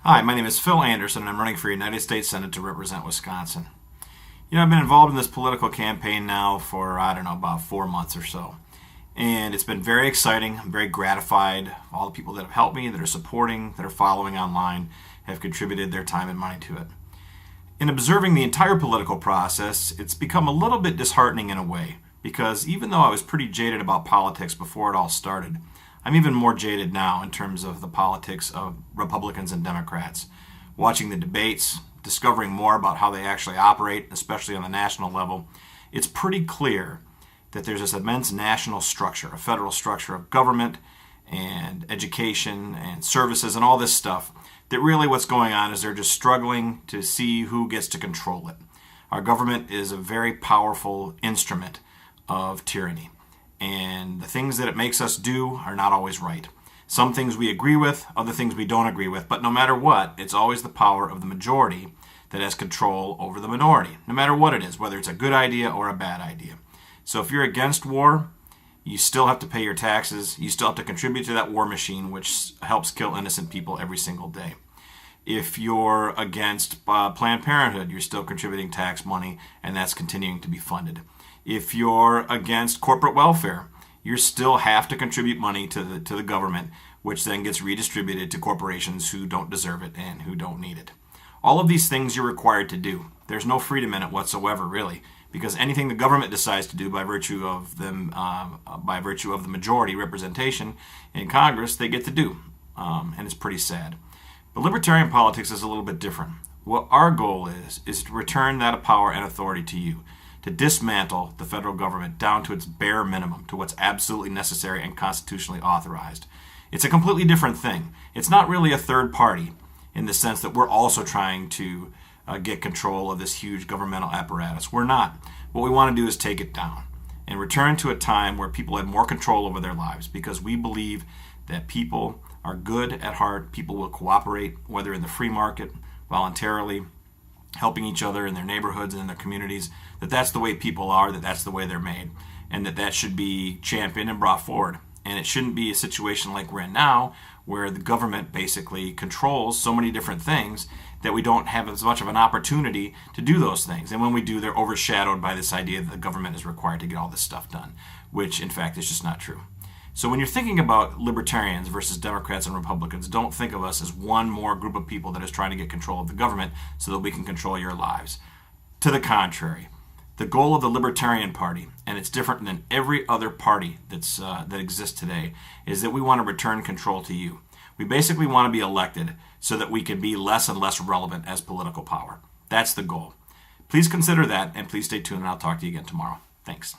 Hi, my name is Phil Anderson, and I'm running for United States Senate to represent Wisconsin. I've been involved in this political campaign now for, about 4 months or so. And it's been very exciting. I'm very gratified. All the people that have helped me, that are supporting, that are following online, have contributed their time and money to it. In observing the entire political process, it's become a little bit disheartening in a way, because even though I was pretty jaded about politics before it all started, I'm even more jaded now in terms of the politics of Republicans and Democrats. Watching the debates, discovering more about how they actually operate, especially on the national level, it's pretty clear that there's this immense national structure, a federal structure of government and education and services and all this stuff, that really what's going on is they're just struggling to see who gets to control it. Our government is a very powerful instrument of tyranny. And the things that it makes us do are not always right. Some things we agree with, other things we don't agree with, but no matter what, it's always the power of the majority that has control over the minority, no matter what it is, whether it's a good idea or a bad idea. So if you're against war, you still have to pay your taxes, you still have to contribute to that war machine, which helps kill innocent people every single day. If you're against Planned Parenthood, you're still contributing tax money, and that's continuing to be funded. If you're against corporate welfare, you still have to contribute money to the government, which then gets redistributed to corporations who don't deserve it and who don't need it. All of these things you're required to do. There's no freedom in it whatsoever, really, because anything the government decides to do by virtue of the majority representation in Congress, they get to do, and it's pretty sad. But libertarian politics is a little bit different. What our goal is to return that power and authority to you, to dismantle the federal government down to its bare minimum, to what's absolutely necessary and constitutionally authorized. It's a completely different thing. It's not really a third party in the sense that we're also trying to get control of this huge governmental apparatus. We're not. What we want to do is take it down and return to a time where people had more control over their lives, because we believe that people are good at heart. People will cooperate, whether in the free market, voluntarily, helping each other in their neighborhoods and in their communities, that's the way people are, that's the way they're made, and that should be championed and brought forward. And it shouldn't be a situation like we're in now, where the government basically controls so many different things that we don't have as much of an opportunity to do those things. And when we do, they're overshadowed by this idea that the government is required to get all this stuff done, which in fact is just not true. So when you're thinking about libertarians versus Democrats and Republicans, don't think of us as one more group of people that is trying to get control of the government so that we can control your lives. To the contrary, the goal of the Libertarian Party, and it's different than every other party that exists today, is that we want to return control to you. We basically want to be elected so that we can be less and less relevant as political power. That's the goal. Please consider that, and please stay tuned, and I'll talk to you again tomorrow. Thanks.